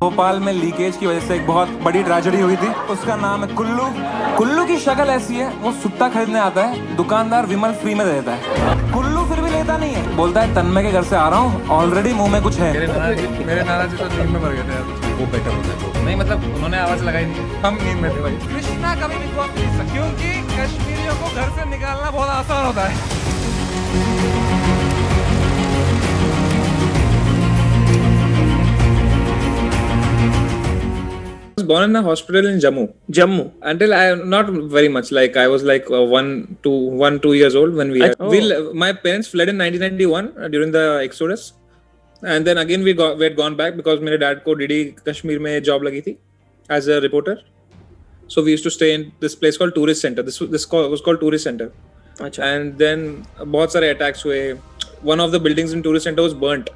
भोपाल में लीकेज की वजह से एक बहुत बड़ी ट्रेजेडी हुई थी। उसका नाम है कुल्लू। कुल्लू की शक्ल ऐसी है, वो सुट्टा खरीदने आता है, दुकानदार विमल फ्री में दे देता है। कुल्लू फिर भी लेता नहीं है, बोलता है तन्मय के घर से आ रहा हूँ, ऑलरेडी मुंह में कुछ है। मेरे नाना जी तो नींद में मर गए थे यार। वो बेटर होता है तो। नहीं मतलब उन्होंने आवाज लगाई थी, हम नींद में थे भाई। कृष्णा कभी भी कॉल नहीं सकती क्योंकि कश्मीरियों को घर से निकालना बहुत आसान होता है। I was born in a hospital in Jammu. Until I not very much, like I was like 1-2 years old when my parents fled in 1991 during the Exodus, and then again we had gone back because मेरे dad को DD Kashmir में job लगी थी as a reporter. So we used to stay in this place called Tourist Center. This was called Tourist Center. अच्छा. And then बहुत सारे attacks हुए. One of the buildings in Tourist Center was burnt.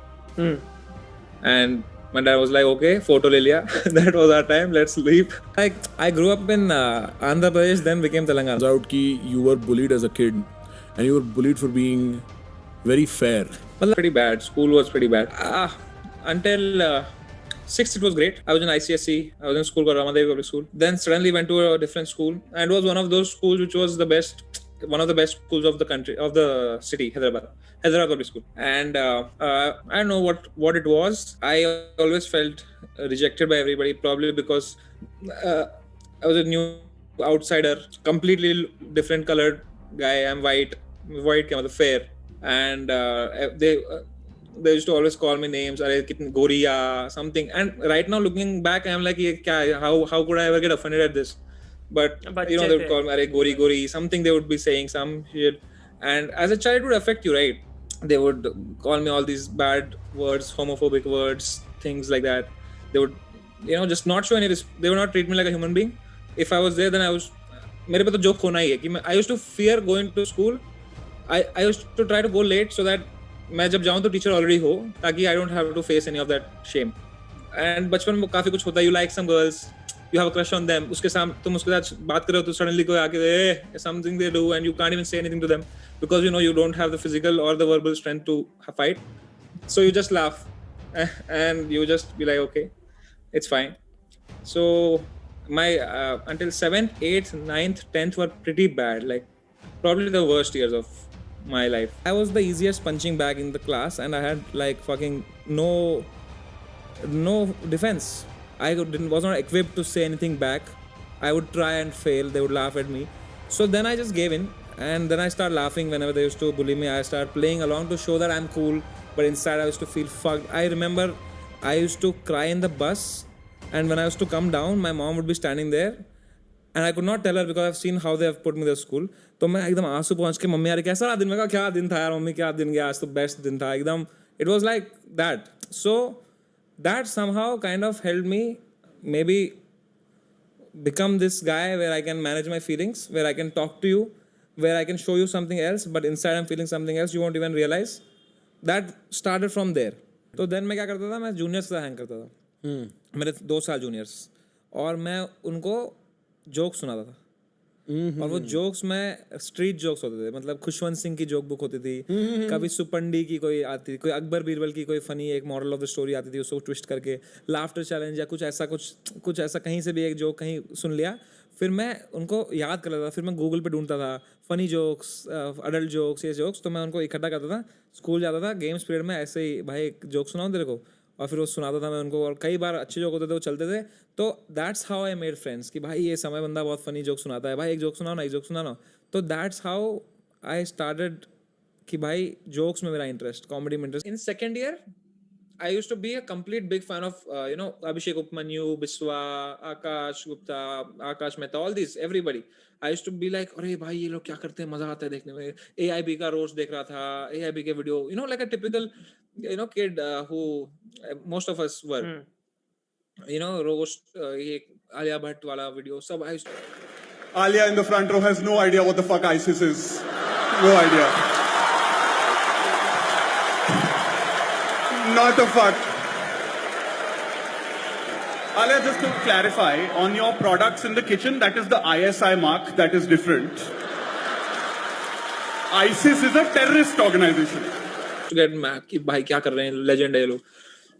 And my dad was like, okay, photo le liya. That was our time, let's leave. Like, I grew up in Andhra Pradesh, then became Telangana. Out ki you were bullied as a kid and you were bullied for being very fair. Pretty bad. School was pretty bad. Until 6th, it was great. I was in ICSE. I was in school called Ramadevi Public School. Then suddenly went to a different school. And it was one of those schools which was one of the best schools of the country, of the city, Hyderabad Public School. And I don't know what it was. I always felt rejected by everybody, probably because I was a new outsider, completely different colored guy. I'm white came out fair, and they used to always call me names, Goriya, something. And right now looking back, I'm like, how could I ever get offended at this? But you know, they would call me Gori, something they would be saying, some shit. And as a child, it would affect you, right? They would call me all these bad words, homophobic words, things like that. They would, just not show any respect. They would not treat me like a human being. If I was there, then I was, मेरे पे तो joke होना ही है कि I used to fear going to school. I used to try to go late so that मैं जब जाऊँ तो teacher already हो, ताकि I don't have to face any of that shame. And बचपन में काफी कुछ होता है. You like some girls. You have a crush on them. उसके साथ तुम उसके साथ बात कर रहे हो तो suddenly कोई आके something they do and you can't even say anything to them because you don't have the physical or the verbal strength to fight. So you just laugh and you just be like, okay, it's fine. So my until 7th, 8th, 9th, 10th were pretty bad. Like probably the worst years of my life. I was the easiest punching bag in the class and I had like fucking no defense. I was not equipped to say anything back. I would try and fail. They would laugh at me. So then I just gave in. And then I started laughing whenever they used to bully me. I started playing along to show that I'm cool. But inside I used to feel fucked. I remember I used to cry in the bus. And when I used to come down, my mom would be standing there. And I could not tell her because I've seen how they have put me to school. तो मैं एकदम आंसू पहुंच के mummy यार कैसा रहा दिन में कहा क्या दिन था यार मम्मी क्या दिन गया आज तो बेस्ट दिन था एकदम. It was like that. So that somehow kind of helped me maybe become this guy where I can manage my feelings, where I can talk to you, where I can show you something else, but inside I'm feeling something else, you won't even realize. That started from there. तो then मैं क्या करता था, मैं juniors से hang करता था, मेरे 2 साल जूनियर्स, और मैं उनको जोक्स सुनाता था. और वो जोक्स में स्ट्रीट जोक्स होते थे, मतलब खुशवंत सिंह की जोक बुक होती थी, कभी सुपंडी की कोई आती थी, कोई अकबर बीरबल की कोई फनी एक मॉरल ऑफ द स्टोरी आती थी, उसको ट्विस्ट करके लाफ्टर चैलेंज या कुछ ऐसा कहीं से भी एक जोक कहीं सुन लिया, फिर मैं उनको याद कर लेता था. फिर मैं गूगल पे ढूंढता था फनी जोक्स, अडल्ट जोक्स, ये जोक्स, तो मैं उनको इकट्ठा करता था. स्कूल जाता था, गेम्स पीरियड में ऐसे ही भाई जोक सुनाऊँ तेरे को, और फिर वो सुनाता था मैं उनको, और कई बार अच्छे जोक होते थे वो चलते थे. तो that's how I made friends कि भाई ये समय बंदा बहुत फनी जोक सुनाता है, भाई एक जोक सुनाओ. तो दैट्स हाउ आई स्टार्टेड कि भाई जोक्स में मेरा इंटरेस्ट, कॉमेडी में interest. In second year I used to be a complete big fan of Abhishek Upmanyu, Biswa, Akash Gupta, Akash Mehta, all these, everybody. I used to be like, अरे भाई ये लोग क्या करते हैं, मजा आता है देखने में. AIB का रोस्ट देख रहा था, AIB के video, like a typical kid who most of us were. Roast, ये आलिया भट्ट वाला वीडियो सब. I used to... Alia in the front row has no idea what the fuck ISIS is. No idea. Not a fuck. Alia, just to clarify, on your products in the kitchen, that is the ISI mark, that is different. ISIS is a terrorist organization. To get mad कि भाई क्या कर रहे हैं, legend है ये लोग.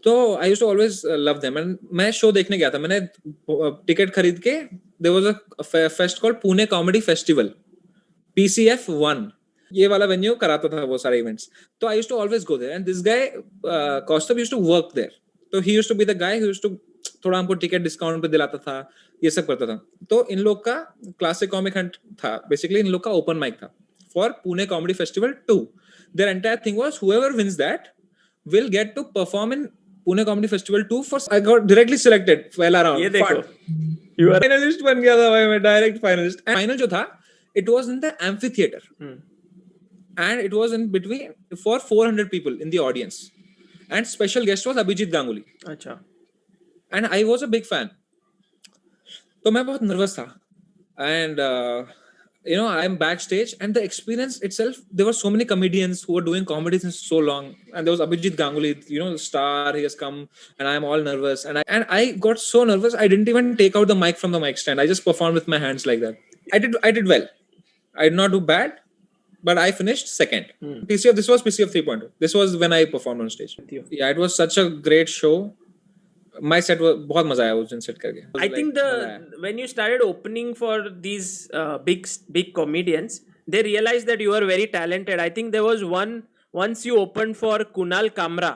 तो I used to always love them and मैं शो देखने गया था. मैंने टिकट खरीद के, there was a fest called Pune comedy festival, PCF 1. ये वाला वेन्यू कराता था वो सारे इवेंट्स. तो I used to always go there and this guy Kaustubh used to work there. तो he used to be the guy who used to थोड़ा हमको टिकट डिस्काउंट पे दिलाता था, ये सब करता था. तो इन लोग का क्लासिक कॉमिक हंट था, बेसिकली इन लोग का ओपन माइक था for Pune comedy festival 2. Their entire thing was whoever wins that will get to perform in Pune Comedy Festival 2 for. I got directly selected पहला राउंड. ये देखो, you are finalist बन गया था भाई मैं, डायरेक्ट फाइनलिस्ट. फाइनल जो था it was in the amphitheater and it was in between for 400 people in the audience and special guest was Abhijit Ganguly. अच्छा. And I was a big fan. तो मैं बहुत नर्वस था and you know I'm backstage and the experience itself, there were so many comedians who were doing comedy since so long and there was Abhijit Ganguly, you know, the star, he has come and I'm all nervous and I got so nervous I didn't even take out the mic from the mic stand. I just performed with my hands like that. I did well. I did not do bad, but I finished second. This was PCF 3.0. This was when I performed on stage. Yeah, it was such a great show. My set was बहुत मजा आया उस दिन set करके. I think when you started opening for these big comedians, they realized that you are very talented. I think there was once you opened for Kunal Kamra,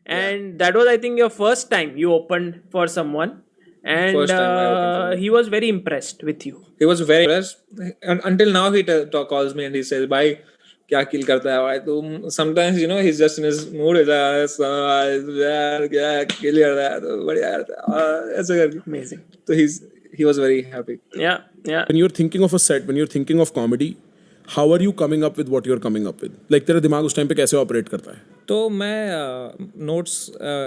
and that was I think your first time you opened for someone, and First time I opened for him. he was very impressed with you. He was very impressed. And until now he calls me and he says, "Bhai, क्या kill करता है भाई तुम?" Sometimes you know he's just in his mood. यार क्या kill कर रहा है तो बढ़िया करता है ऐसे करके. Amazing. तो he was very happy. Yeah. When you're thinking of a set, when you're thinking of comedy, how are you coming up with what you're coming up with? Like तेरा दिमाग उस टाइम पे कैसे ऑपरेट करता है? तो मैं नोट्स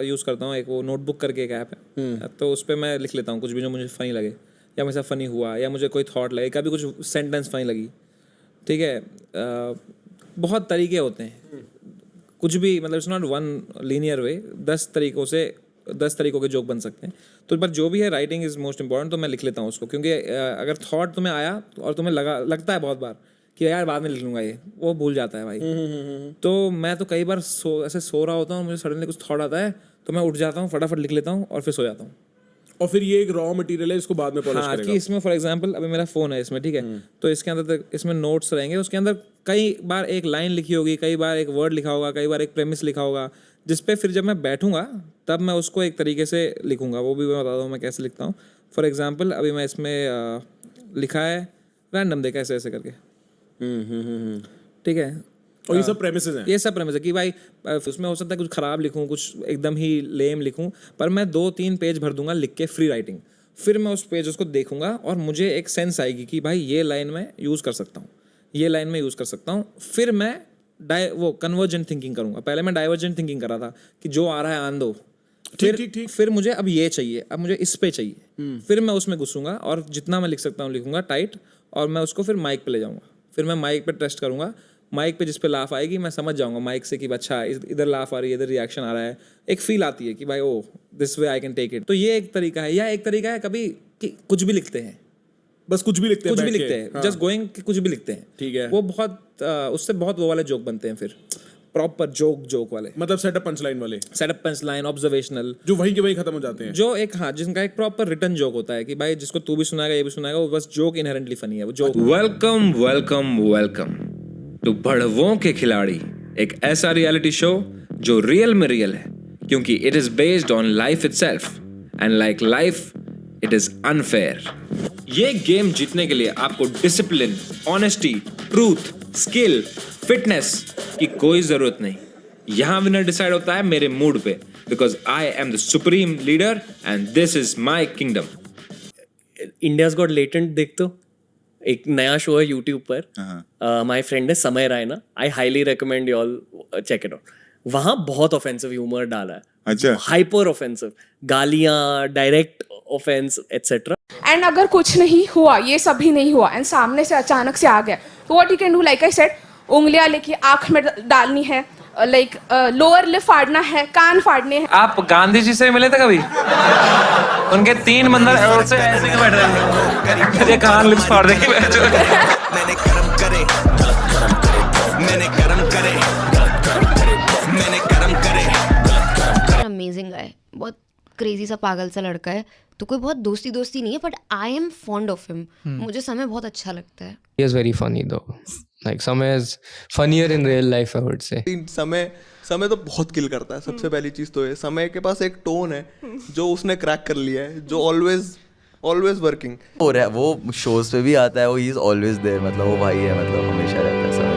यूज़ करता हूँ. एक वो नोटबुक करके एक ऐप है, तो उस पर मैं लिख लेता हूँ कुछ भी जो मुझे फ़नी लगे या मेरे साथ फ़नी हुआ या मुझे कोई थॉट लगे, कभी कुछ सेंटेंस फ़नी लगी. ठीक है, बहुत तरीके होते हैं कुछ भी, मतलब इट्स नॉट वन लीनियर वे. 10 तरीकों के जोक बन सकते हैं. तो पर जो भी है राइटिंग इज़ मोस्ट इंपॉर्टेंट. तो मैं लिख लेता हूँ उसको, क्योंकि अगर थॉट तुम्हें आया और तुम्हें लगता है बहुत बार कि यार बाद में लिख लूँगा, ये वो भूल जाता है भाई. तो मैं तो कई बार ऐसे सो रहा होता हूँ, मुझे सडनली कुछ थॉट आता है तो मैं उठ जाता हूँ, फटाफट लिख लेता हूँ और फिर सो जाता हूँ. और फिर ये एक रॉ मटेरियल है, इसको बाद में पॉलिश करेगा. कि इसमें फॉर एग्जांपल अभी मेरा फ़ोन है इसमें, ठीक है, तो इसके अंदर इसमें नोट्स रहेंगे. उसके अंदर कई बार एक लाइन लिखी होगी, कई बार एक वर्ड लिखा होगा, कई बार एक प्रेमिस लिखा होगा, जिस पे फिर जब मैं बैठूंगा तब मैं उसको एक तरीके से लिखूंगा. वो भी मैं बताता हूँ मैं कैसे लिखता हूँ. फॉर एग्जांपल अभी मैं इसमें लिखा है रैंडम, देखा ऐसे करके, ठीक है. और ये सब प्रेमिसेस हैं. ये सब प्रेमिस है कि भाई उसमें हो सकता है कुछ ख़राब लिखूँ, कुछ एकदम ही लेम लिखूँ, पर मैं 2-3 पेज भर दूंगा लिख के, फ्री राइटिंग. फिर मैं उस पेज उसको देखूंगा और मुझे एक सेंस आएगी कि भाई ये लाइन में यूज़ कर सकता हूँ, ये लाइन में यूज़ कर सकता हूँ. फिर मैं वो कन्वर्जेंट थिंकिंग करूँगा. पहले मैं डाइवर्जेंट थिंकिंग कर रहा था कि जो आ रहा है आन दो, फिर मुझे अब ये चाहिए, अब मुझे इस पे चाहिए. फिर मैं उसमें घुसूंगा और जितना मैं लिख सकता हूँ लिखूंगा टाइट, और मैं उसको फिर माइक पे ले जाऊँगा. फिर मैं माइक पे टेस्ट करूँगा. माइक पे जिस पे लाफ आएगी मैं समझ जाऊँगा माइक से कि अच्छा इधर लाफ आ रही है, इधर रिएक्शन आ रहा है. एक फील आती है कि भाई oh this way I can take it. तो ये एक तरीका है. या एक तरीका है कभी कि कुछ भी लिखते हैं, बस कुछ भी लिखते हैं, जस्ट गोइंग कि कुछ भी लिखते हैं. ठीक है. वो बहुत उससे बहुत वो वाले जोक बनते हैं, फिर प्रॉपर जोक वाले, मतलब सेटअप पंचलाइन वाले, सेटअप पंचलाइन, ऑब्जर्वेशनल, जो वहीं के वहीं खत्म हो जाते हैं. जो एक जिनका एक प्रॉपर रिटर्न जोक होता है कि भाई जिसको तू भी सुनाएगा ये भी सुनाएगा, वो बस जोक इनहेरेंटली फनी है वो जोक. वेलकम टू बड़वों के खिलाड़ी, एक ऐसा रियलिटी शो जो रियल में रियल है, क्योंकि it is based on life itself, and like life it is unfair. ये गेम जीतने के लिए आपको discipline, honesty, truth, skill, fitness की कोई जरूरत नहीं. यहाँ विनर डिसाइड होता है मेरे मूड पे, because I am the supreme leader and this is my kingdom. India's got latent देख, तो एक नया शो है यूट्यूब पर, माय फ्रेंड है Samay Raina, I highly recommend you all check it out. वहाँ बहुत ऑफेंसिव ह्यूमर डाला है. अच्छा. हाइपर ऑफेंसिव, गालियाँ, डायरेक्ट ऑफेंस एटसेट्रा. एंड अगर कुछ नहीं हुआ, ये सब भी नहीं हुआ, एंड सामने से अचानक से आ गया, तो what you can do, like I said, उंगलियां लेके आंख में डालनी है, लाइक लोअर लिप फाड़ना है, कान फाड़ने हैं. आप गांधी जी से मिले थे कभी? उनके 3 बंदर ऐसे ऐसे बैठ रहे थे, कान लिप्स फाड़ देंगे. मैंने करम करे, amazing क्रेजी सा पागल सा लड़का है, तो कोई बहुत दोस्ती नहीं है, but I am fond of him. मुझे समय बहुत अच्छा लगता है. He is very funny though. Like Samay is funnier in real life, I would say. समय तो बहुत किल करता है. सबसे पहली चीज तो है समय के पास एक टोन है जो उसने क्रैक कर लिया है, जो ऑलवेज वर्किंग हो रहा है. वो शोज पे भी आता है, वो ही इज ऑलवेज देयर. मतलब वो भाई है, मतलब हमेशा रहता है.